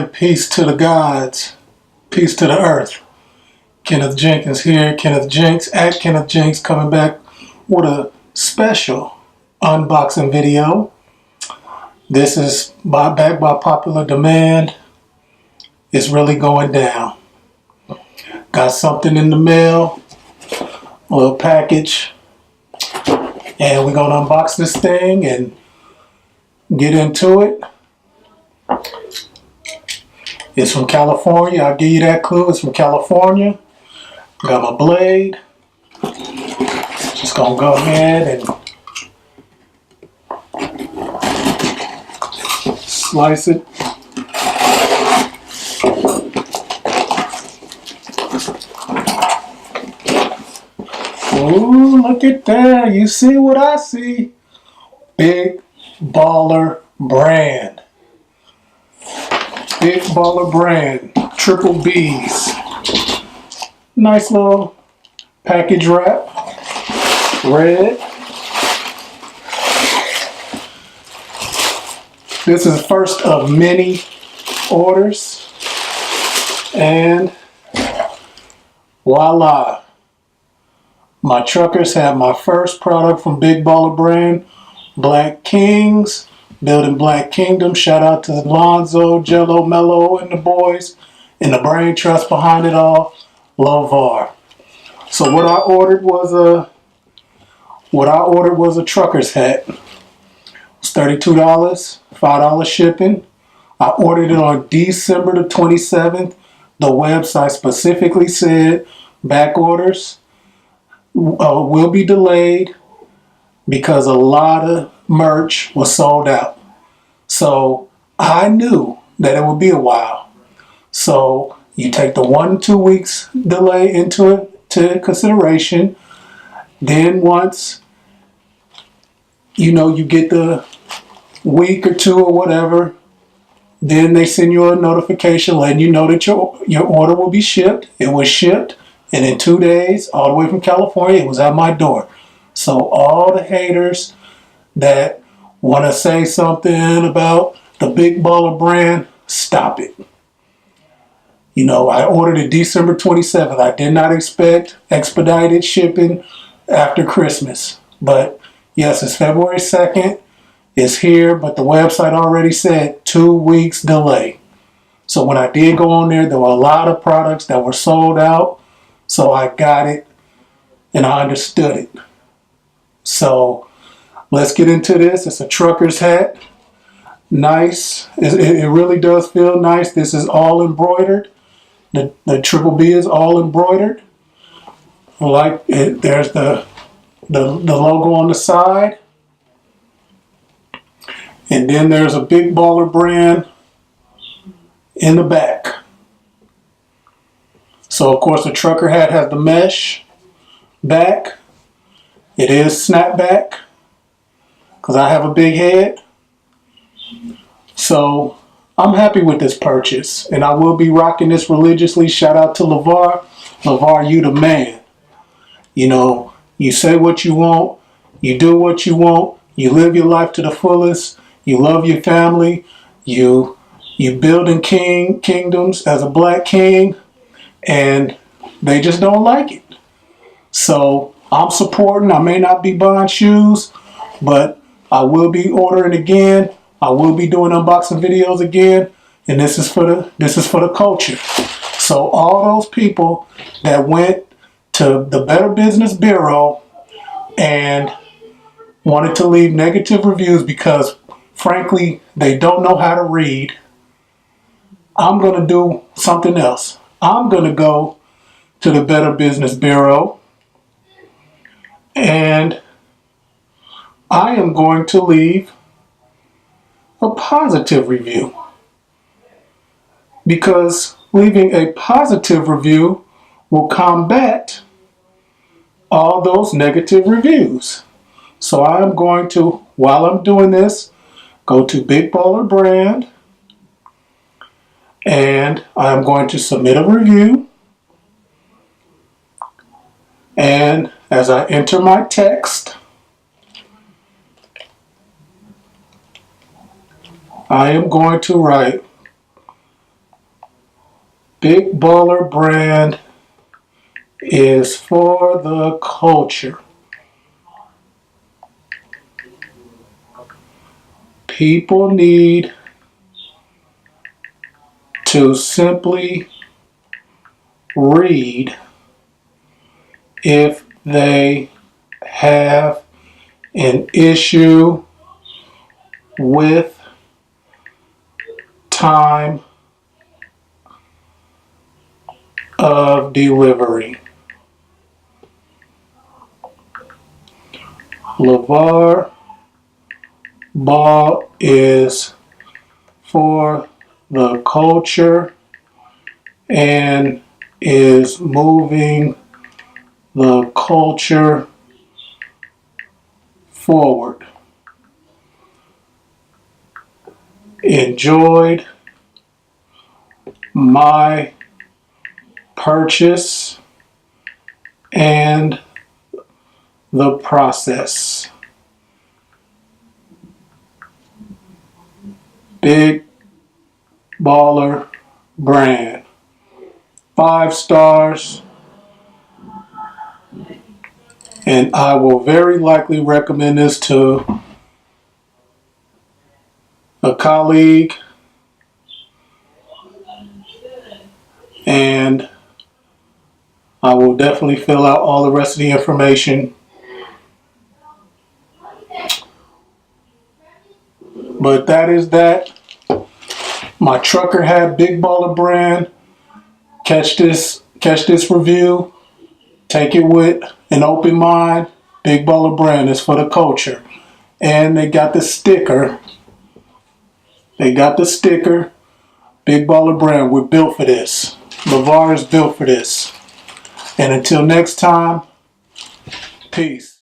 Again, peace to the gods, peace to the earth. Kenneth Jenkins here, Kenneth Jenks at Kenneth Jenks, coming back with a special unboxing video. This is back by popular demand. It's really going down. Got something in the mail, a little package, and we're gonna unbox this thing and get into it. It's from California. I'll give you that clue. It's from California. Got my blade. Just gonna go ahead and slice it. Ooh, look at that. You see what I see? Big Baller Brand. Big Baller Brand, triple B's. Nice little package wrap, red. This is first of many orders, and voila. My truckers have my first product from Big Baller Brand, Black Kings. Building Black Kingdom. Shout out to Lonzo, Jello, Mello, and the boys, and the brain trust behind it all, LeVar. So what I ordered was a trucker's hat. It's $32, $5 shipping. I ordered it on December the 27th. The website specifically said back orders will be delayed because a lot of merch was sold out. So I knew that it would be a while. So you take the 1-2 weeks delay into consideration. Then once you get the week or two or whatever, then they send you a notification letting you know that your order will be shipped. It was shipped, and in 2 days, all the way from California, it was at my door. So all the haters that want to say something about the Big Baller Brand, stop it. I ordered it December 27th. I did not expect expedited shipping after Christmas. But yes, it's February 2nd. It's here, but the website already said 2 weeks delay. So when I did go on there were a lot of products that were sold out. So I got it and I understood it. So let's get into this. It's a trucker's hat. Nice. It really does feel nice. This is all embroidered. The triple B is all embroidered. Like it, there's the logo on the side. And then there's a Big Baller Brand in the back. So of course the trucker hat has the mesh back. It is snapback because I have a big head. So I'm happy with this purchase, and I will be rocking this religiously. Shout out to LeVar. LeVar, you the man. You say what you want, you do what you want, you live your life to the fullest, you love your family, you building kingdoms as a black king, and they just don't like it. So I'm supporting. I may not be buying shoes, but I will be ordering again. I will be doing unboxing videos again, and this is for the culture. So all those people that went to the Better Business Bureau and wanted to leave negative reviews because, frankly, they don't know how to read, I'm going to do something else. I'm going to go to the Better Business Bureau, and I am going to leave a positive review, because leaving a positive review will combat all those negative reviews. So I am going to, while I'm doing this, go to Big Baller Brand, and I'm going to submit a review. And as I enter my text, I am going to write, Big Baller Brand is for the culture. People need to simply read if they have an issue with time of delivery. LeVar Ball is for the culture and is moving the culture forward. Enjoyed my purchase and the process. Big Baller Brand. 5 stars. And I will very likely recommend this to a colleague, and I will definitely fill out all the rest of the information. But that is that. My trucker hat, Big Baller Brand. Catch this review. Take it with an open mind. Big Baller Brand is for the culture. And they got the sticker. Big Baller Brand. We're built for this. LeVar is built for this. And until next time, peace.